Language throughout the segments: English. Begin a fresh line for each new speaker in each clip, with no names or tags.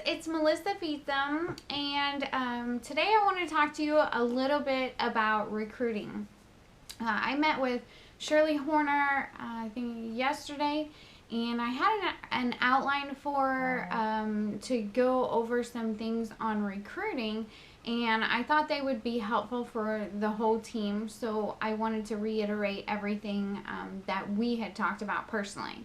it's Melissa Fietsam, and today I want to talk to you a little bit about recruiting. I met with Shirley Horner, I think yesterday, and I had an outline for to go over some things on recruiting, and I thought they would be helpful for the whole team, so I wanted to reiterate everything that we had talked about personally.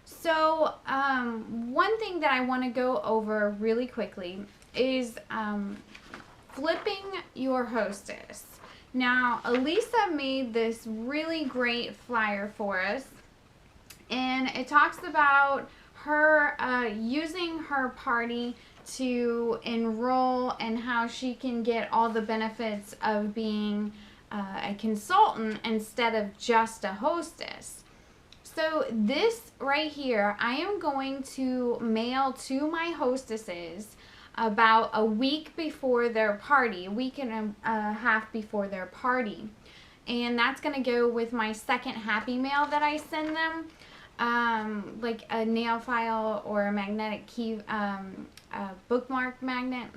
So, one thing that I want to go over really quickly is flipping your hostess. Now, Elisa made this really great flyer for us, and it talks about her using her party to enroll and how she can get all the benefits of being a consultant instead of just a hostess. So this right here, I am going to mail to my hostesses about a week before their party, a week and a half before their party. And that's going to go with my second Happy Mail that I send them, like a nail file or a magnetic key, bookmark magnet.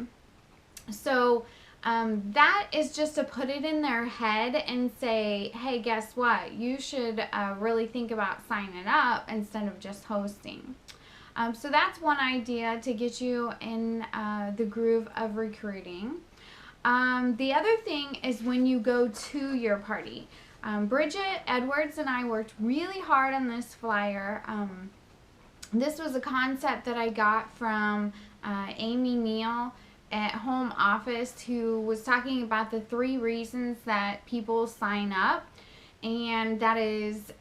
So that is just to put it in their head and say, hey, guess what? You should really think about signing up instead of just hosting. So that's one idea to get you in the groove of recruiting. The other thing is when you go to your party. Bridget Edwards and I worked really hard on this flyer. This was a concept that I got from Amy Neal at Home Office, who was talking about the 3 reasons that people sign up, and that is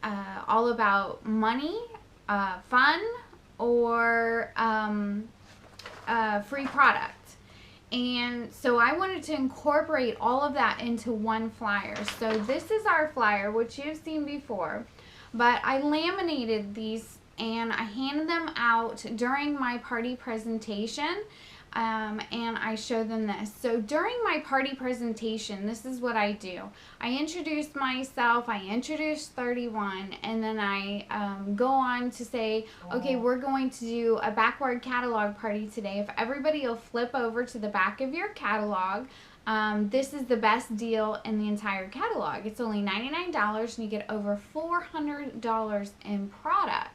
all about money, fun, or free product. And so I wanted to incorporate all of that into one flyer. So this is our flyer, which you've seen before, but I laminated these and I handed them out during my party presentation. And I show them this. So during my party presentation, this is what I do. I introduce myself, I introduce 31, and then I go on to say, okay, we're going to do a backward catalog party today. If everybody will flip over to the back of your catalog, this is the best deal in the entire catalog. It's only $99 and you get over $400 in product.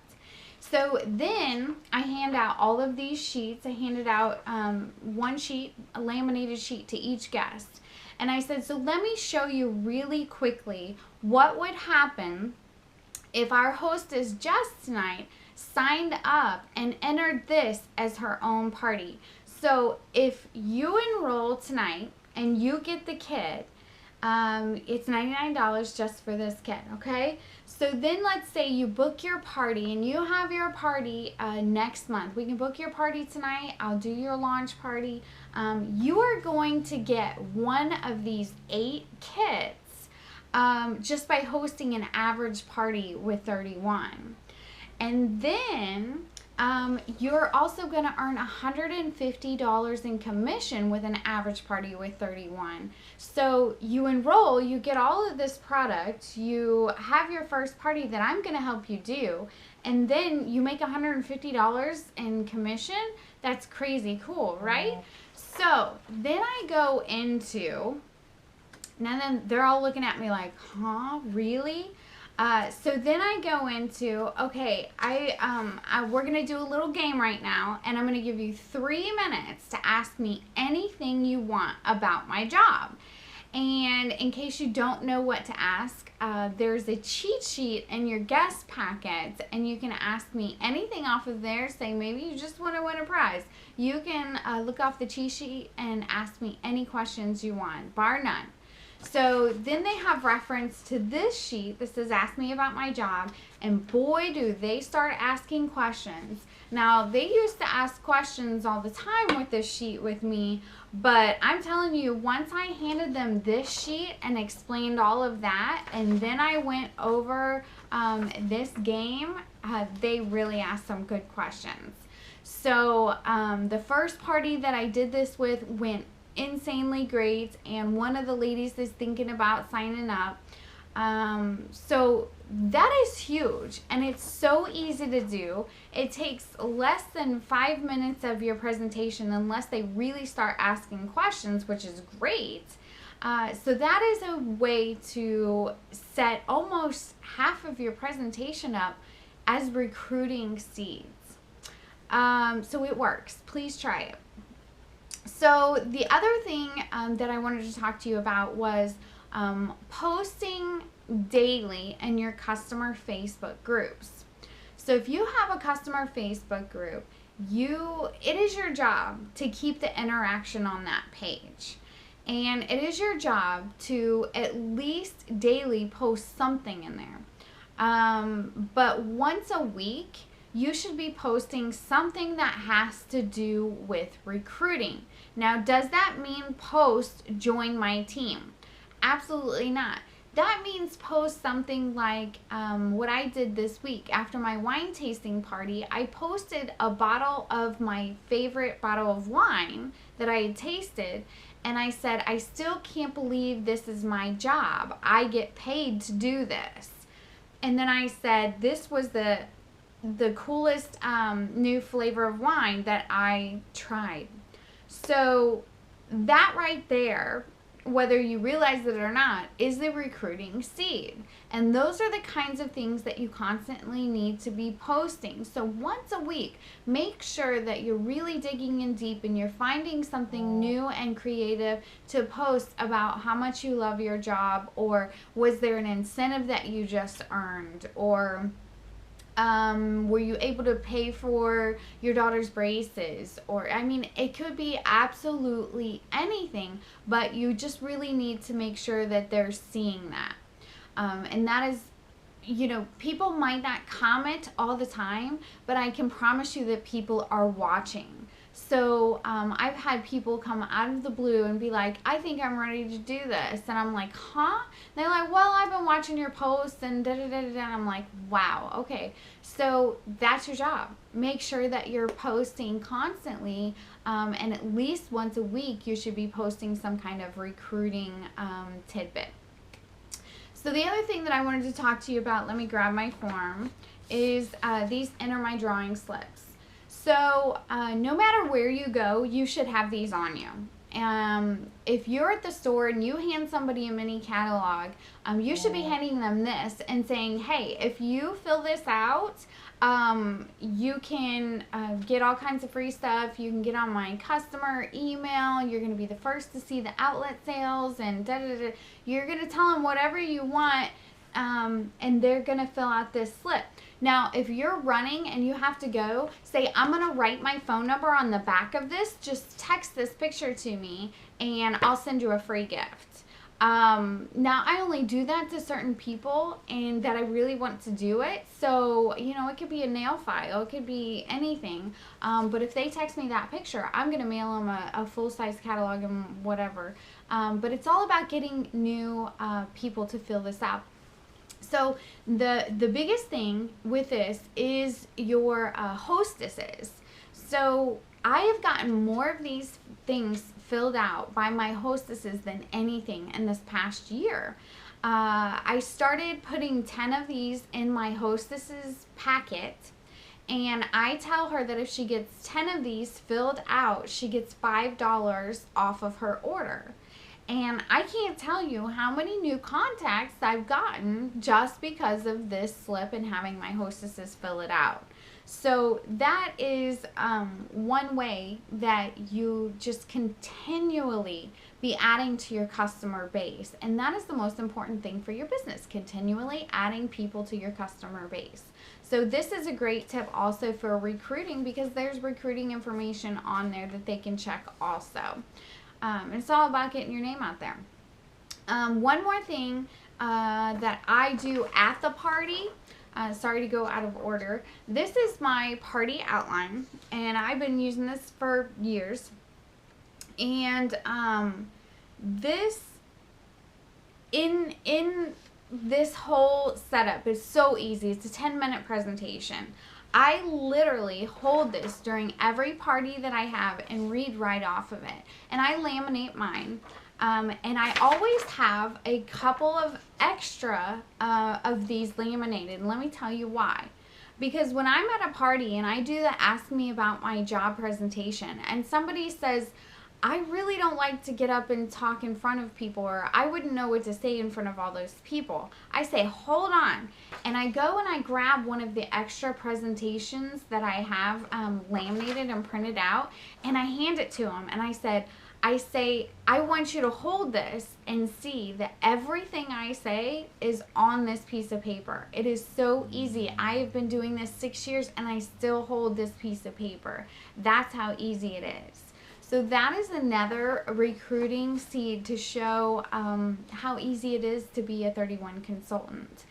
So then I hand out all of these sheets. I handed out one sheet, a laminated sheet to each guest. And I said, so let me show you really quickly what would happen if our hostess just tonight signed up and entered this as her own party. So if you enroll tonight and you get the kit, it's $99 just for this kit, okay? So then let's say you book your party and you have your party next month. We can book your party tonight. I'll do your launch party. You are going to get one of these 8 kits just by hosting an average party with 31. And then you're also going to earn $150 in commission with an average party with 31. So you enroll, you get all of this product, you have your first party that I'm going to help you do, and then you make $150 in commission. That's crazy cool, right? So then I go into, now then they're all looking at me like, huh, really? So then I go into, okay, we're going to do a little game right now, and I'm going to give you 3 minutes to ask me anything you want about my job. And in case you don't know what to ask, there's a cheat sheet in your guest packet, and you can ask me anything off of there. Say maybe you just want to win a prize. You can look off the cheat sheet and ask me any questions you want, bar none. So then they have reference to this sheet that says ask me about my job, and boy do they start asking questions. Now they used to ask questions all the time with this sheet with me, but I'm telling you, once I handed them this sheet and explained all of that, and then I went over this game, they really asked some good questions. So the first party that I did this with went insanely great, and one of the ladies is thinking about signing up. So that is huge, and it's so easy to do. It takes less than 5 minutes of your presentation unless they really start asking questions, which is great. So that is a way to set almost half of your presentation up as recruiting seeds. So it works. Please try it. So the other thing that I wanted to talk to you about was posting daily in your customer Facebook groups. So if you have a customer Facebook group, it is your job to keep the interaction on that page. And it is your job to at least daily post something in there. But once a week, you should be posting something that has to do with recruiting. Now, does that mean post join my team? Absolutely not. That means post something like what I did this week. After my wine tasting party, I posted a bottle of my favorite bottle of wine that I had tasted, and I said, I still can't believe this is my job. I get paid to do this. And then I said, this was the coolest new flavor of wine that I tried. So that right there, whether you realize it or not, is the recruiting seed. And those are the kinds of things that you constantly need to be posting. So once a week, make sure that you're really digging in deep and you're finding something new and creative to post about how much you love your job, or was there an incentive that you just earned, or were you able to pay for your daughter's braces? Or, I mean, it could be absolutely anything, but you just really need to make sure that they're seeing that. And that is, people might not comment all the time, but I can promise you that people are watching. So I've had people come out of the blue and be like, I think I'm ready to do this. And I'm like, huh? And they're like, well, I've been watching your posts and da-da-da-da-da. And I'm like, wow, okay. So that's your job. Make sure that you're posting constantly, and at least once a week you should be posting some kind of recruiting tidbit. So the other thing that I wanted to talk to you about, let me grab my form, is these Enter My Drawing slips. So no matter where you go, you should have these on you. If you're at the store and you hand somebody a mini catalog, you should be handing them this and saying, hey, if you fill this out, you can get all kinds of free stuff. You can get on my customer email. You're going to be the first to see the outlet sales, and da-da-da. You're going to tell them whatever you want, and they're going to fill out this slip. Now, if you're running and you have to go, say, I'm going to write my phone number on the back of this. Just text this picture to me, and I'll send you a free gift. Now, I only do that to certain people and that I really want to do it. So, it could be a nail file. It could be anything. But if they text me that picture, I'm going to mail them a full-size catalog and whatever. But it's all about getting new people to fill this out. So the biggest thing with this is your hostesses. So I have gotten more of these things filled out by my hostesses than anything in this past year. I started putting 10 of these in my hostesses packet, and I tell her that if she gets 10 of these filled out, she gets $5 off of her order. And I can't tell you how many new contacts I've gotten just because of this slip and having my hostesses fill it out. So that is one way that you just continually be adding to your customer base. And that is the most important thing for your business, continually adding people to your customer base. So this is a great tip also for recruiting, because there's recruiting information on there that they can check also. It's all about getting your name out there. One more thing that I do at the party, sorry to go out of order. This is my party outline, and I've been using this for years. And this whole setup is so easy. It's a 10-minute presentation. I literally hold this during every party that I have and read right off of it. And I laminate mine. And I always have a couple of extra of these laminated. Let me tell you why. Because when I'm at a party and I do the ask me about my job presentation and somebody says, I really don't like to get up and talk in front of people, or I wouldn't know what to say in front of all those people, I say, hold on. And I go and I grab one of the extra presentations that I have laminated and printed out, and I hand it to them. And I say, I want you to hold this and see that everything I say is on this piece of paper. It is so easy. I have been doing this 6 years and I still hold this piece of paper. That's how easy it is. So that is another recruiting seed to show how easy it is to be a 31 consultant.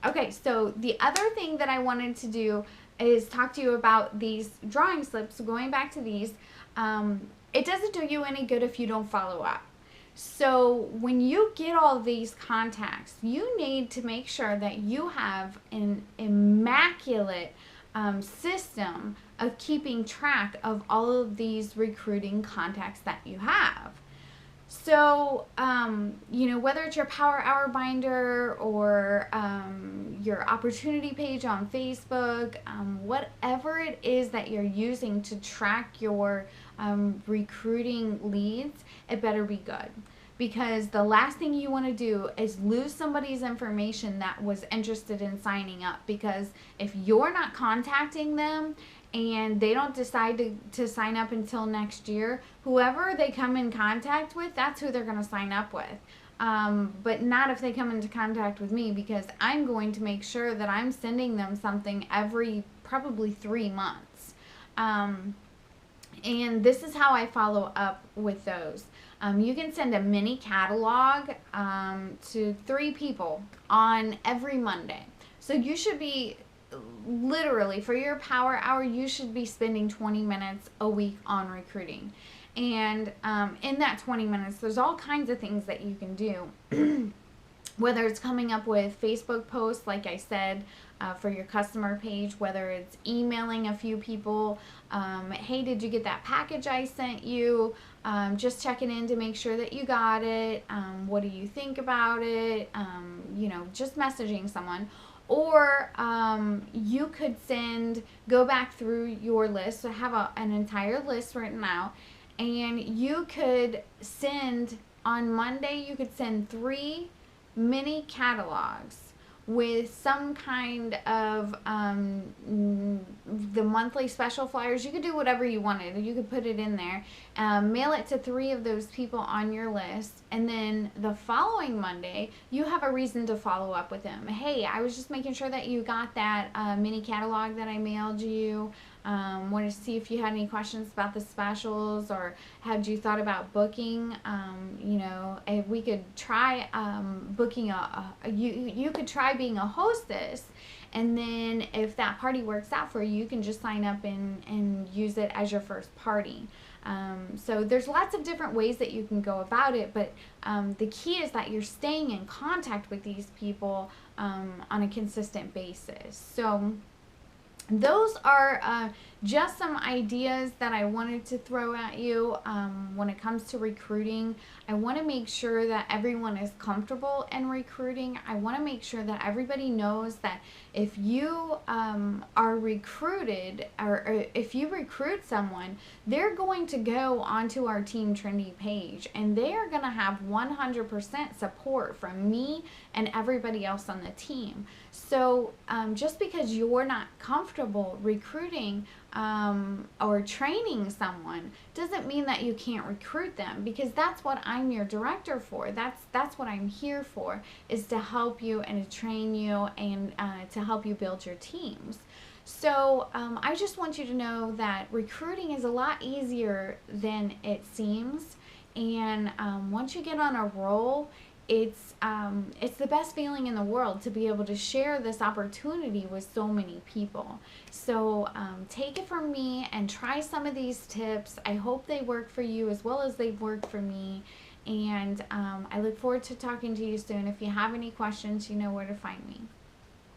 Okay, so the other thing that I wanted to do is talk to you about these drawing slips. So going back to these, it doesn't do you any good if you don't follow up. So when you get all these contacts, you need to make sure that you have an immaculate system of keeping track of all of these recruiting contacts that you have. So, you know, whether it's your Power Hour binder or your opportunity page on Facebook, whatever it is that you're using to track your recruiting leads, it better be good. Because the last thing you want to do is lose somebody's information that was interested in signing up. Because if you're not contacting them and they don't decide to sign up until next year, whoever they come in contact with, that's who they're going to sign up with. But not if they come into contact with me, because I'm going to make sure that I'm sending them something every probably 3 months. And this is how I follow up with those. You can send a mini catalog to 3 people on every Monday. So you should be literally, for your Power Hour, you should be spending 20 minutes a week on recruiting. And in that 20 minutes, there's all kinds of things that you can do. Whether it's coming up with Facebook posts, like I said, for your customer page, whether it's emailing a few people, hey, did you get that package I sent you? Just checking in to make sure that you got it. What do you think about it? You know, just messaging someone. Or you could go back through your list, so have an entire list written out, and you could send, on Monday, you could send 3 mini catalogs with some kind of the monthly special flyers. You could do whatever you wanted. You could put it in there, mail it to 3 of those people on your list, and then the following Monday you have a reason to follow up with them. Hey, I was just making sure that you got that mini catalog that I mailed you. Wanted to see if you had any questions about the specials, or had you thought about booking. You know, if we could try booking you could try being a hostess, and then if that party works out for you, you can just sign up and use it as your first party. So there's lots of different ways that you can go about it, but the key is that you're staying in contact with these people on a consistent basis. So those are just some ideas that I wanted to throw at you when it comes to recruiting. I want to make sure that everyone is comfortable in recruiting. I want to make sure that everybody knows that if you are recruited, or if you recruit someone, they're going to go onto our Team Trendy page, and they are going to have 100% support from me and everybody else on the team. So just because you're not comfortable recruiting or training someone doesn't mean that you can't recruit them, because that's what I'm your director for. That's what I'm here for, is to help you and to train you and to help you build your teams. So I just want you to know that recruiting is a lot easier than it seems, and once you get on a roll, it's the best feeling in the world to be able to share this opportunity with so many people. So take it from me and try some of these tips. I hope they work for you as well as they've worked for me. And I look forward to talking to you soon. If you have any questions, you know where to find me.